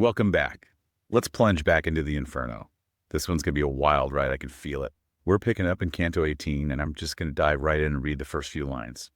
Welcome back. Let's plunge back into the Inferno. This one's going to be a wild ride. I can feel it. We're picking up in Canto XVIII, and I'm just going to dive right in and read the first few lines.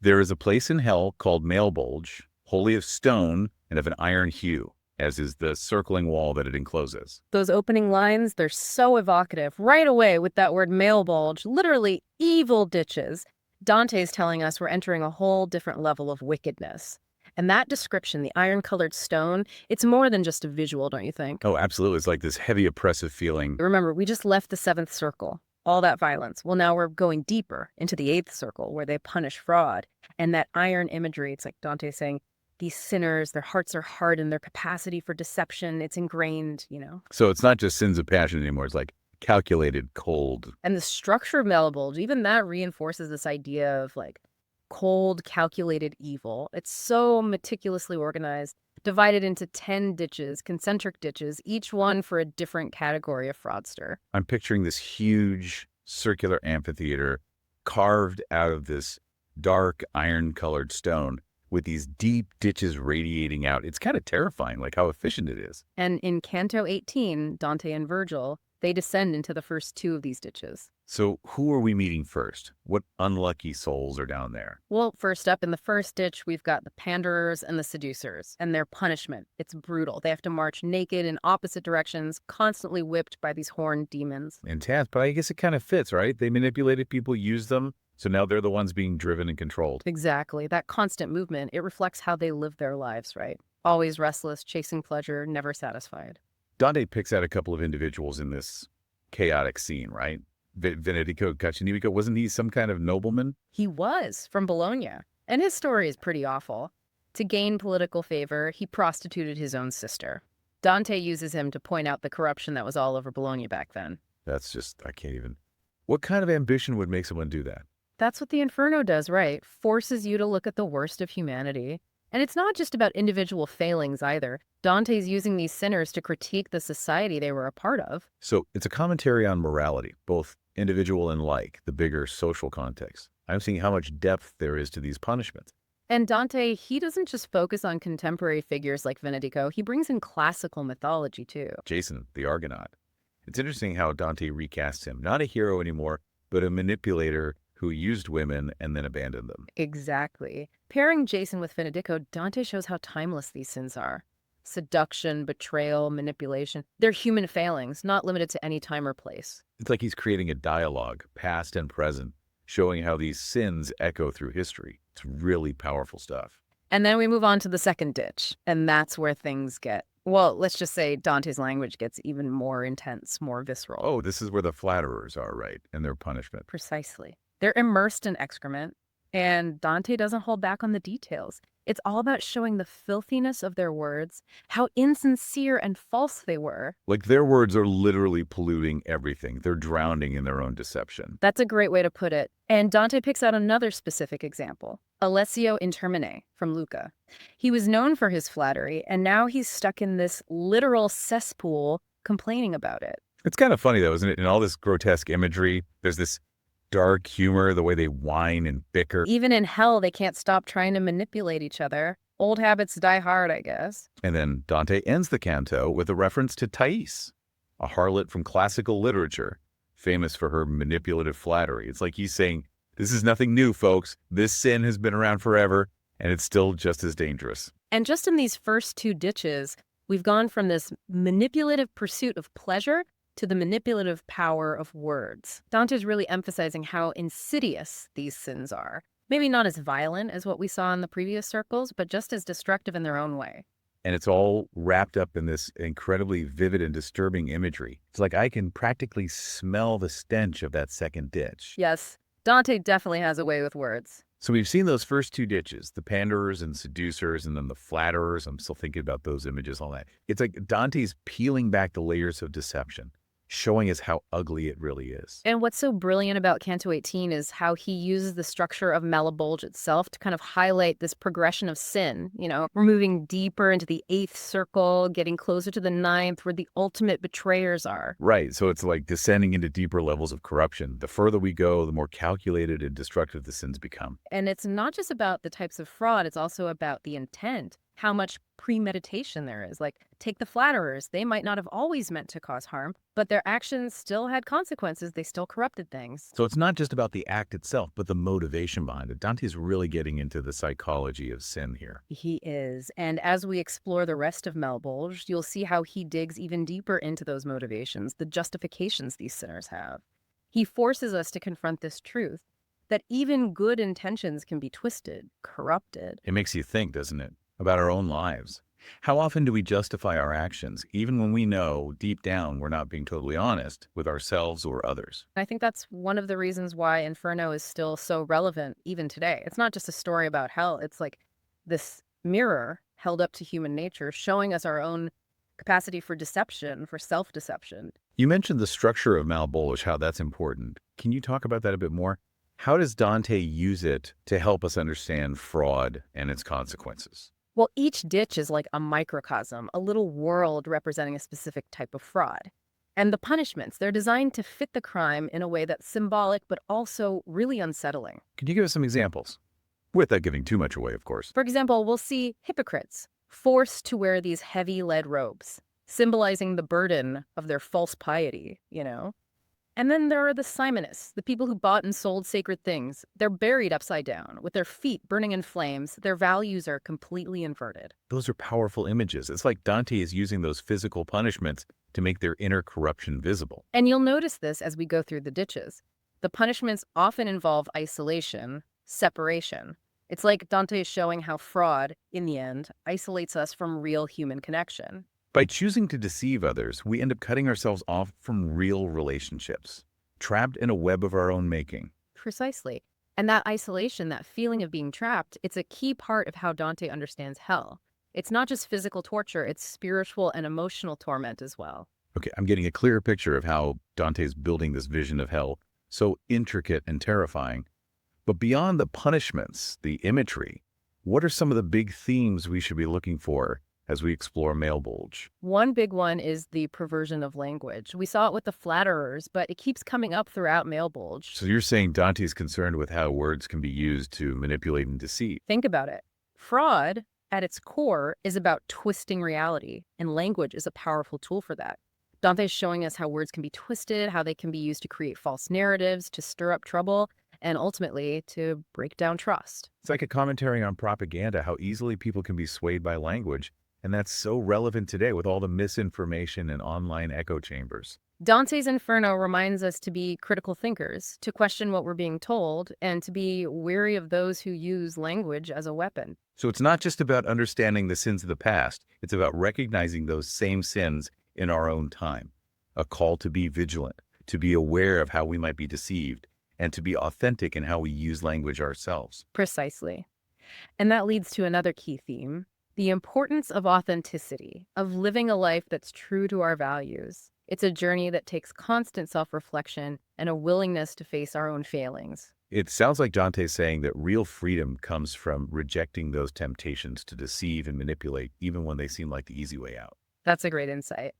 There is a place in hell called Malebolge, wholly of stone and of an iron hue, as is the circling wall that it encloses. Those opening lines, they're so evocative. Right away with that word Malebolge, literally evil ditches. Dante's telling us we're entering a whole different level of wickedness. And that description, the iron-colored stone, it's more than just a visual, don't you think? Oh, absolutely. It's like this heavy, oppressive feeling. Remember, we just left the seventh circle, all that violence. Well, now we're going deeper into the eighth circle where they punish fraud. And that iron imagery, it's like Dante saying, these sinners, their hearts are hardened, their capacity for deception, it's ingrained, So it's not just sins of passion anymore. It's like calculated, cold. And the structure of Malebolge, even that reinforces this idea of like cold, calculated evil. It's so meticulously organized, divided into 10 ditches, concentric ditches, each one for a different category of fraudster. I'm picturing this huge circular amphitheater carved out of this dark iron-colored stone with these deep ditches radiating out. It's kind of terrifying, like how efficient it is. And in Canto XVIII, Dante and Virgil, they descend into the first two of these ditches. So who are we meeting first? What unlucky souls are down there? Well, first up in the first ditch, we've got the panderers and the seducers, and their punishment. It's brutal. They have to march naked in opposite directions, constantly whipped by these horned demons. Intense, but I guess it kind of fits, right? They manipulated people, used them, so now they're the ones being driven and controlled. Exactly. That constant movement, it reflects how they live their lives, right? Always restless, chasing pleasure, never satisfied. Dante picks out a couple of individuals in this chaotic scene, right? Venedico Caccianemico, wasn't he some kind of nobleman? He was, from Bologna. And his story is pretty awful. To gain political favor, he prostituted his own sister. Dante uses him to point out the corruption that was all over Bologna back then. That's just, I can't even. What kind of ambition would make someone do that? That's what the Inferno does, right? Forces you to look at the worst of humanity. And it's not just about individual failings either. Dante's using these sinners to critique the society they were a part of. So it's a commentary on morality, both individual and like, the bigger social context. I'm seeing how much depth there is to these punishments. And Dante, he doesn't just focus on contemporary figures like Venedico, he brings in classical mythology too. Jason, the Argonaut. It's interesting how Dante recasts him, not a hero anymore, but a manipulator who used women and then abandoned them. Exactly. Pairing Jason with Venedico, Dante shows how timeless these sins are. Seduction, betrayal, manipulation. They're human failings, not limited to any time or place. It's like he's creating a dialogue, past and present, showing how these sins echo through history. It's really powerful stuff. And then we move on to the second ditch, and that's where things get, well, let's just say Dante's language gets even more intense, more visceral. Oh, this is where the flatterers are, right? And their punishment. Precisely. They're immersed in excrement, and Dante doesn't hold back on the details. It's all about showing the filthiness of their words, how insincere and false they were. Like their words are literally polluting everything. They're drowning in their own deception. That's a great way to put it. And Dante picks out another specific example, Alessio in Termine from Lucca. He was known for his flattery, and now he's stuck in this literal cesspool complaining about it. It's kind of funny, though, isn't it? In all this grotesque imagery, there's this dark humor, the way they whine and bicker. Even in hell, they can't stop trying to manipulate each other. Old habits die hard, I guess. And then Dante ends the canto with a reference to Thais, a harlot from classical literature, famous for her manipulative flattery. It's like he's saying, this is nothing new, folks. This sin has been around forever, and it's still just as dangerous. And just in these first two ditches, we've gone from this manipulative pursuit of pleasure to the manipulative power of words. Dante's really emphasizing how insidious these sins are. Maybe not as violent as what we saw in the previous circles, but just as destructive in their own way. And it's all wrapped up in this incredibly vivid and disturbing imagery. It's like I can practically smell the stench of that second ditch. Yes, Dante definitely has a way with words. So we've seen those first two ditches, the panderers and seducers, and then the flatterers. I'm still thinking about those images, all that. It's like Dante's peeling back the layers of deception, showing us how ugly it really is. And what's so brilliant about Canto XVIII is how he uses the structure of Malebolge itself to kind of highlight this progression of sin. We're moving deeper into the eighth circle, getting closer to the ninth, where the ultimate betrayers are. Right. So it's like descending into deeper levels of corruption. The further we go, the more calculated and destructive the sins become. And it's not just about the types of fraud, it's also about the intent. how much premeditation there is. Like, take the flatterers. They might not have always meant to cause harm, but their actions still had consequences. They still corrupted things. So it's not just about the act itself, but the motivation behind it. Dante's really getting into the psychology of sin here. He is. And as we explore the rest of Malebolge, you'll see how he digs even deeper into those motivations, the justifications these sinners have. He forces us to confront this truth that even good intentions can be twisted, corrupted. It makes you think, doesn't it, about our own lives. How often do we justify our actions, even when we know deep down we're not being totally honest with ourselves or others? I think that's one of the reasons why Inferno is still so relevant even today. It's not just a story about hell. It's like this mirror held up to human nature, showing us our own capacity for deception, for self-deception. You mentioned the structure of Malebolge, how that's important. Can you talk about that a bit more? How does Dante use it to help us understand fraud and its consequences? Well, each ditch is like a microcosm, a little world representing a specific type of fraud. And the punishments, they're designed to fit the crime in a way that's symbolic, but also really unsettling. Can you give us some examples? Without giving too much away, of course. For example, we'll see hypocrites forced to wear these heavy lead robes, symbolizing the burden of their false piety, And then there are the simonists, the people who bought and sold sacred things. They're buried upside down, with their feet burning in flames. Their values are completely inverted. Those are powerful images. It's like Dante is using those physical punishments to make their inner corruption visible. And you'll notice this as we go through the ditches. The punishments often involve isolation, separation. It's like Dante is showing how fraud, in the end, isolates us from real human connection. By choosing to deceive others, we end up cutting ourselves off from real relationships, trapped in a web of our own making. Precisely. And that isolation, that feeling of being trapped, it's a key part of how Dante understands hell. It's not just physical torture, it's spiritual and emotional torment as well. Okay, I'm getting a clearer picture of how Dante's building this vision of hell, so intricate and terrifying. But beyond the punishments, the imagery, what are some of the big themes we should be looking for as we explore Malebolge? One big one is the perversion of language. We saw it with the flatterers, but it keeps coming up throughout Malebolge. So you're saying Dante's concerned with how words can be used to manipulate and deceive. Think about it. Fraud, at its core, is about twisting reality, and language is a powerful tool for that. Dante's showing us how words can be twisted, how they can be used to create false narratives, to stir up trouble, and ultimately to break down trust. It's like a commentary on propaganda, how easily people can be swayed by language. And that's so relevant today with all the misinformation and online echo chambers. Dante's Inferno reminds us to be critical thinkers, to question what we're being told, and to be wary of those who use language as a weapon. So it's not just about understanding the sins of the past. It's about recognizing those same sins in our own time. A call to be vigilant, to be aware of how we might be deceived, and to be authentic in how we use language ourselves. Precisely. And that leads to another key theme. The importance of authenticity, of living a life that's true to our values. It's a journey that takes constant self-reflection and a willingness to face our own failings. It sounds like Dante's saying that real freedom comes from rejecting those temptations to deceive and manipulate, even when they seem like the easy way out. That's a great insight.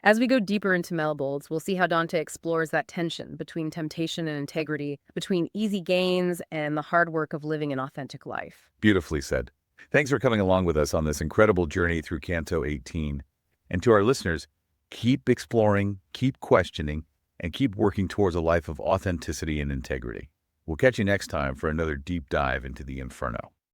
As we go deeper into Malebolge, we'll see how Dante explores that tension between temptation and integrity, between easy gains and the hard work of living an authentic life. Beautifully said. Thanks for coming along with us on this incredible journey through Canto XVIII. And to our listeners, keep exploring, keep questioning, and keep working towards a life of authenticity and integrity. We'll catch you next time for another deep dive into the Inferno.